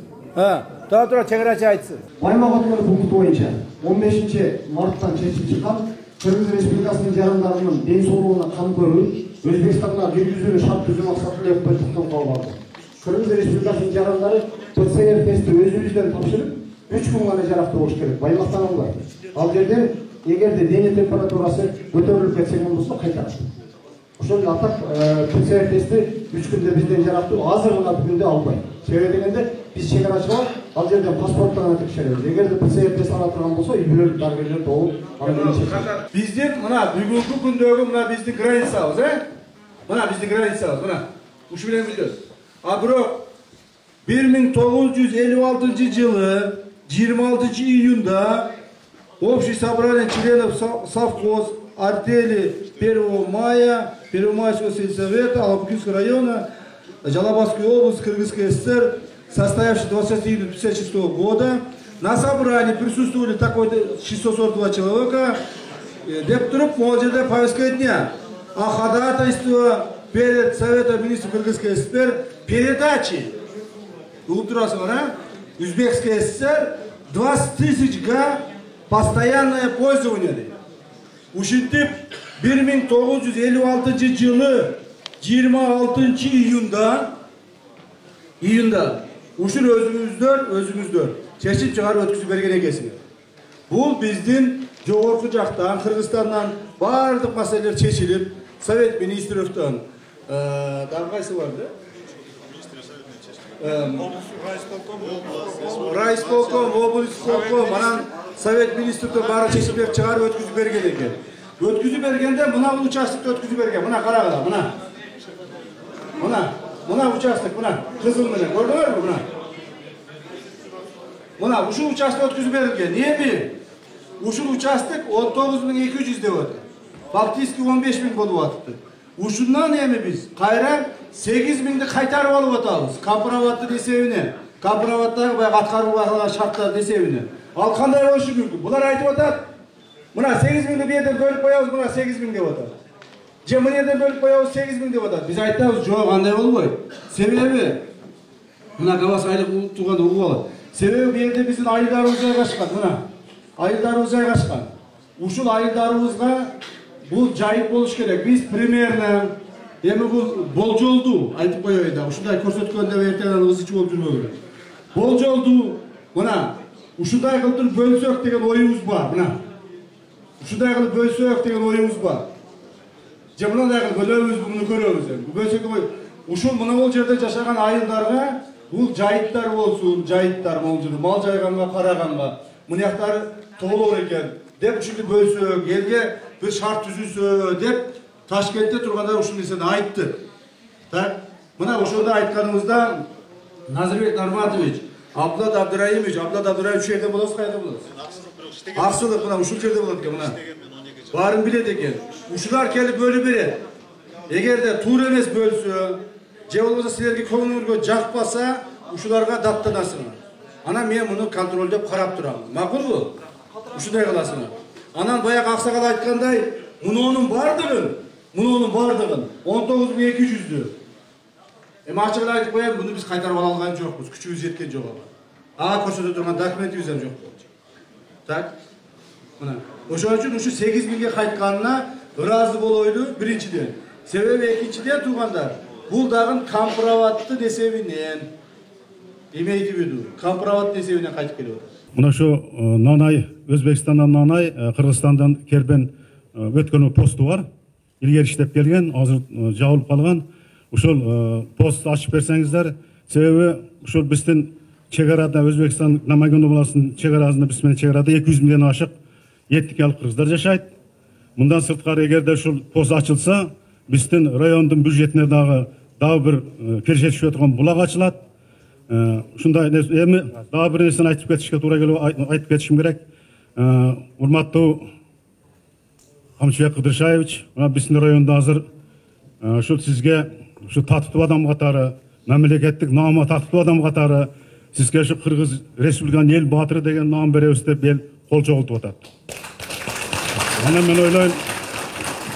Tura chegarachi aytsin. Baymağ Atları punktu boyunca 15 Mart'tan çeşit çıkan Kırgız Respublikası'nın jarımlarının den soğuluğuna kan koyup Özbekistan'a bir yüzünü şart düzü maksatlı yapıp tutan kalmadı. Kırgız Respublikası'nın jarımları Totseyer Fest'i özümüzden tapşırıp 3 gün gana jarafta boş gerek. Baymaqtan aldılar. Al жерде егерде дене температурасы көтеріліп кетсе болса қайтарады. Ошол атап Totseyer Fest'i 3 günde bizden jarafты азыр гана бүгүндө албай. Себеби дегенде biz çegarachılar al жерден паспорттан текшеребиз. Эгерде Totseyer Fest ала турган болсо үй-бүлөлүк дарыгерлер толуп Биздин мына бүгүнкү күндөгү мына биздин границабыз, Мына биздин границабыз, мына. Ушу менен билебиз. А бирок 1956 жылы 26 июнда Общее собрание членов совхоз артели 1 мая Первомайского сельсовета Алабкинского района Жалабатской области Кыргызской ССР, состоявший 20 июня 1956 года, на собрании присутствовали такой-то 642 человека, деп туруп молжеде повестка дня о ходатайстве перед Советом министров Кыргызской ССР передачи Узбекской ССР 20 тысяч га постоянное пользование. Ушинтип 1956 жылы 26 июнда ушул өзүңүздөр чечип чыгарып өткүзүп берген экенсиңер. Бул биздин жогорку жактан Кыргызстандан баардык маселелер чечилип, Совет министровдон дагы кайсы барды? Райисполком, облисполком, анан Совет министрден баары чечип берип чыгарып өткүзүп берген экен. Өткүзүп бергенде мына участокты өткүзүп берген. Мына карагыла, мына участок, мына кызыл менен көрдүңөрбү, мына. Мына ушул участок өткүзүп берилген. Эми ушул участок 19.200 деп атат. Фактически 15.000 болуп атыптыр. Ушундан эми биз кайра 8.000ди кайтарып алып атабыз. Компроваттын эсебине, компроваттагы баягы аткарылган шарттардын эсебине. Ал кандай болушу мүмкүн? Булар айтып атат. Мына 8.000ди бу жерден бөлүп коебуз, мына 8.000 деп атат. Же мына жерден бөлүп коебуз 8.000 деп атат. Биз айтабыз, жок, андай болбойт. Себеби мына кабас айлык турганда угуп алат. Себеби бу жерде биздин айылдарыбыз жайгашкан, мына. Айылдарыбыз жайгашкан. Ушул айылдарыбызга бул жайып болуш керек. Биз примерно эми бул болжолду айтып коеюн да. Ушундай көрсөткөндө эртең ызычы болуп жүрбөгүлөр. Болжолду мына ушундай кылып бөлсөк деген оюбуз бар, мына. Ушундай кылып бөлсөк деген оюбуз бар. Же мындай кылып бөлөбүз, муну көрөбүз эми. Бөлсөк ушул мына бул жерде жашаган айылдарга бул жайыттар болсун, жайыттар болжур, мал жайганга, караганга, мынаяктары толор экен деп ушуну бөлсөк, элге bir şart түзүлсө деп Ташкентте турганда ушул нерсени айтты. Так, мына ошондо айтканыбызда Назарбек Нарматович, Абдулат Абдыраимович ушул жерде болосуз, кайда болосуз? Аксылык мына ушул жерде болот экен, мына. Баарын билет экен. Ушулар келип бөлүп берет. Эгерде туура эмес бөлсө, же болбосо силерге көңүлүңөргө жакпаса, ушуларга даттанасыңар. Анан мен муну контролдоп карап турам. Макулбу? Ушундай кыласыңар. Анан баягы аксакал айткандай, мунунун бардыгын 19.200'dü. Ачык эле айтып коем, муну биз кайтарып ала алган жокпуз, күчүбүз жеткен жок ага. Ага көрсөтө турган документибиз ham жок болчу. Так? Мына, ошон үчүн ушу 8.000ге кайтканына ыраазы болойлу биринчиден. Себеби экинчиден туугандар, бул дагы компроваттын эсебинен имейди виду, компроваттын эсебинен кайтып келип атат. Мына ошо Нанай, Өзбекстандан Нанай, Кыргызстандан Кербен өткөн посту бар. Илгери иштеп келген, азыр жабылып калган. Ушул пост ачып берсеңиздер, себеби ушул биздин чегарада Өзбекстан Наманган областынын чегарасында биз менен чегарада 200 миңден ашык этникалык кыргыздар жашайт. Мындан сырткары эгерде ушул пост ачылса, биздин райондун бюджетине дагы бир кереше түшүп турган булак ачылат. Ушундай эми дагы бир нерсени айтып кетишке туура келип айтып кетишим керек. Урматтуу Камчыбек Кыдыршаевич, биздин районда азыр ушул сизге ушу татыктуу адам катары, мамлекеттик наамга татыктуу адам катары сизге ушу Кыргыз Республиканын эл баатыры деген наам беребиз деп эл кол чогултуп атат. Анан мен ойлойм,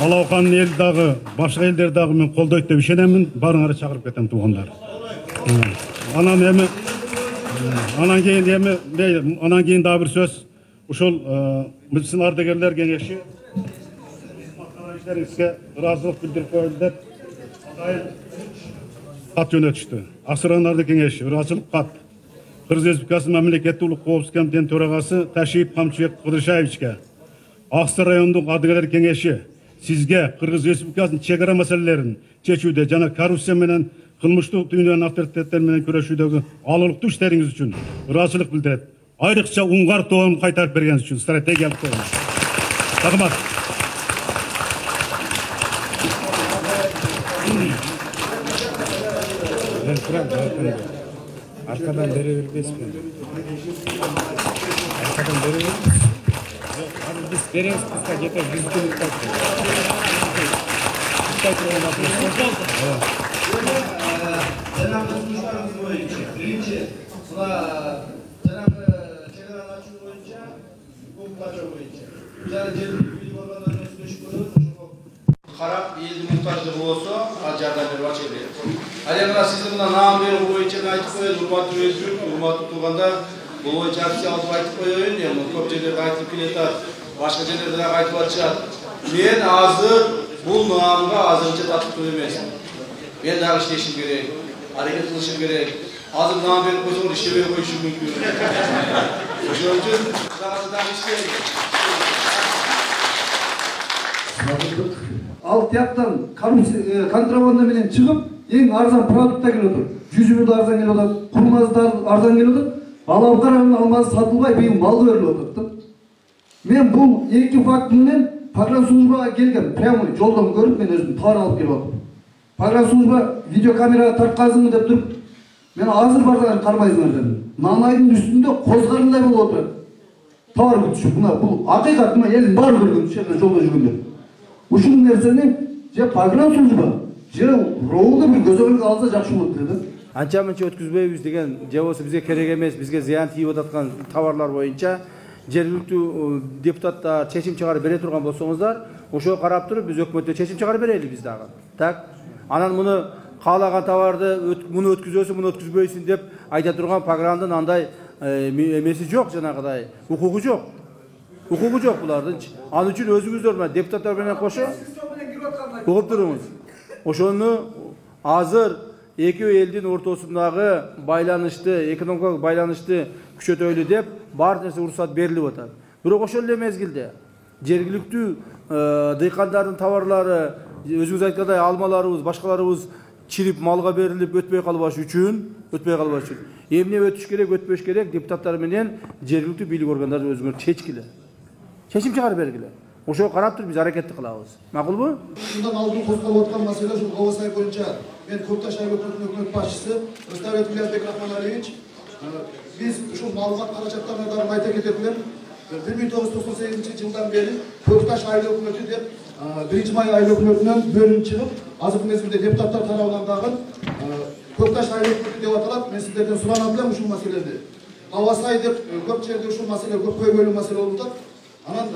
Алауканын эл дагы, башка элдер дагы мен колдойт деп ишенемин. Барыңар чакырып кетем туугандар. Анан кийин дагы бир сөз. Ушул биздин ардагерлер кеңеши иштериңизге ыраазылык билдирип коелу деп атайын кат жөнөтүштү. Аксыранарды кеңеши ыраазылык кат Кыргыз Республикасынын мамлекеттик улуттук коопсуздук комитетинин төрагасы Ташиев Камчыбек Кыдыршаевичке, Аксы райондук ардагерлер кеңеши сизге Кыргыз Республикасынын чек ара маселелерин чечүүдө жана коррупция менен кылмыштык дүйнөнүн авторитеттери менен күрөшүүдөгү алылыктуу иштериңиз үчүн ыраазычылык билдирет. Айрыкча Уңгар тоонун кайтарып бергениңиз үчүн стратегиялык тоон. Рахмат. Arkadan beri vermezsin. Arkadan beri vermezsin. Yok, abi biz veririz, kısa yeter, 100 günlük kalkıyor. Cenab-ı Kuşlarımız boyunca, birinci, Cenab-ı Çeleran açı boyunca, Kumpaça boyunca. Yani Cevdet organların üstüne şükürü, Karab, ildi muhtarcılığı olsa, Acar'dan bir baş ediyor. Aleyhine sizin buna nam verin boyunca aytıp koyun, Urmatı Özgür, Urmatı Tuğan'da, bu boyunca hapsi alıp aytıp koyun, yani köp şeylerde aytıp kiletat, başka şeylerde aytıp açacak. Ben ağzı, bu namga ağzınca tatıp koymayasın. Ben daha işleşim gerek, hareket kılışım gerek. Ağzım nam verip koysun, işte verip koyuşum mümkün. Onun için, daha işleyelim. Alt yaptan kontrabanda menен çıkıp en arzan produkta geliyordu. Cüzümü de arzan geliyordu, kurmazı da arzan geliyordu. Balabıkara'nın almazı satılmay benim mal veriliyordu. Men bu iki faktından Pagran Suzba gelgen, prямо жолдан görüp men özüm tar alıp geliyordum. Pagran Suzba video kamera tartqazın mı dep durup, men azır bardan karmayızlar dedim. Nanaydın üstünde kozgarınday bolottu. Tar kütüşüp buna, bu hakikat buna elin bar görgün, şerden jolda жүргөндөр. Ушул нерсени же Pagran Suzba, же роолду bir көзөмөлгө алса жакшы болот dedi. Анча мынча өткүзбөйбүз деген, же болбосо бизге керек эмес, бизге зыян тийип аткан товарлар боюнча жергиликтүү депутаттар чечим чыгарып бере турган болсоңуздар, ошого карап туруп биз өкмөттө чечим чыгарып берели биз дагы. Так? Анан муну каалаган товарды муну өткүзөсүң, муну өткүзбөйсүң деп айта турган Pagran'дын андай эмеси жок, жанагыдай укугу жок. Укугу жок булардын. Ал үчүн өзүңүздөр менен депутаттар менен кошо угуп туруңуз. Ошону азыр эки элдин ортосундагы байланышты, экономикалык байланышты күчөтөлү деп бар нерсе уруксат берилип атат. Бирок ошол эле мезгилде жергиликтүү дыйкандардын товарлары, өзүңүз айткандай алмаларыбыз, башкаларыбыз чирип малга берилип өтпөй калбаш үчүн, эмне өтүш керек, өтпөш керек, депутаттар менен жергиликтүү бийлик органдары өзүңөр чечкиле. Чечим чыгарып бергиле. Ошого карап туруп биз аракетти кылабыз. Макулбу? Шундан алдын козголуп аткан маселе ушул Говосай боюнча мен Көкташ айылдын өкмөт башчысы Рустабек Рахманович биз ушул маалымат каражаттарына дагы айта кетет элем. 1998-жылдан бери Көкташ айыл өкмөтү деп 1-май айыл өкмөтүнөн бөлүнүп чыгып, азыркы мезгилде депутаттар тарабынан дагы Көкташ айыл өкмөтү деп аталат. Мен сиздерден суранам элем ушул маселени. Говосай деп көп жерде ушул маселе көп көйгөйлүү маселе болуп атат. Анан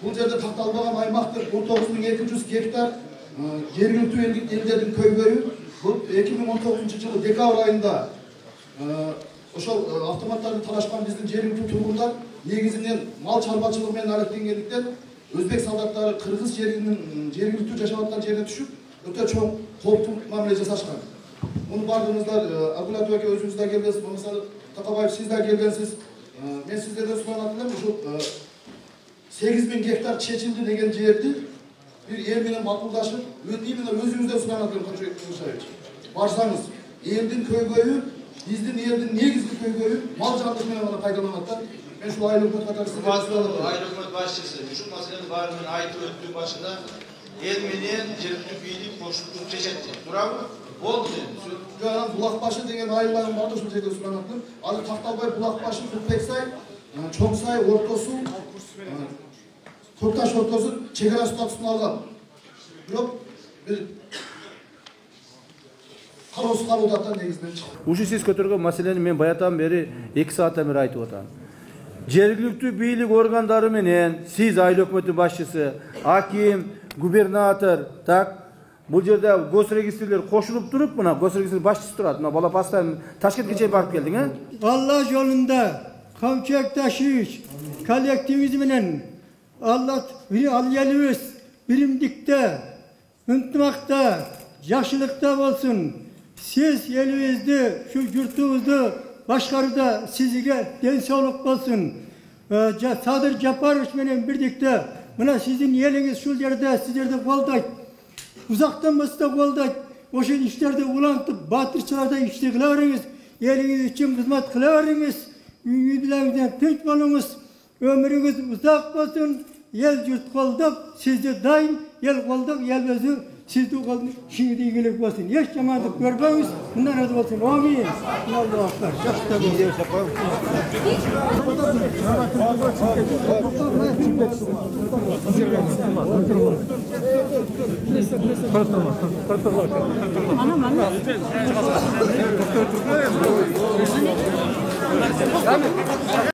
бул жерде такталбаган аймак деп 19200 гектар жергиликтүү элдердин көйгөйү бул 2019-жылы декабрь айында ошол автоматтарды талашкан биздин жергиликтүү тургундар негизинен мал чарбачылыгы менен алектенгендиктен өзбек солдаттары кыргыз жеринин жергиликтүү жашап аткан жерине түшүп өтө чоң кооптуу мамиле жасашкан. Муну бардыгыңыздар Абдулатов аке өзүңүз да келгенсиз, мисалы Такабаев сиз да келгенсиз. Мен сиздерден суранат элем ушул 8000 гектар чечилди деген жерди бир эл менен макулдашып, именно өзүңүздөн суранат элем Кыргызчайыч. Барсаңыз, элдин көйгөйү, биздин элдин негизги көйгөйү мал жандык менен гана пайдаланат да. Мен ушул айыл өкмөт катары сиздерге айыл өкмөт башчысы ушул маселени баарын айтып өттү башында. Эл менен жергиликтүү бийлик кошулуп чечет. Туурабы? Болду деди. Жана Булакбашы деген айылдардын баары ушул жерде суранат элем. Азыр Такталбай, Булакбашы, Кулпексай, Чоңсай, Орто Суу, Köktaş өлкөсү чегара статусун алган. Бирок бир кароосуз калууда да негизинен чыкты. Ушу сиз көтөргөн маселени мен баятан бери 2 сааттан бери айтып атам. Жергиликтүү бийлик органдары менен сиз айыл өкмөтү башчысы, аким, губернатор, так бул жерде госрегистрлер кошулуп туруп, мына госрегистр башчысы турат. Мына бала пастан Ташкентке чейин барып келдиң, а? Allah yolunda Kamçaktaşış kolektivimiz menен Allah elimiz birimlikte, ынтымакта, жакшылыкта болсун. Siz elinizde, şu yurtumuzda, başkarıda sizge den sağlık olsun. Sadır Japarovich menен birlikte, buna sizin eliniz şu yerde, sizlerde kolday. Uzaktan basıda kolday. O şey işlerde ulantıp, batırçılarda işte kılaveriniz. Eliniz için hizmet kılaveriniz. Ünlülerimizden tünç bolunuz. Ömrünüz uzak olsun. El yurt koldak, sizde daim el koldak, el özü sizde koldak. Şimdi ilgilik olsun. Yaşamadık görmemiz, bundan razı olsun. Amin. Allah'a akbar. Anam.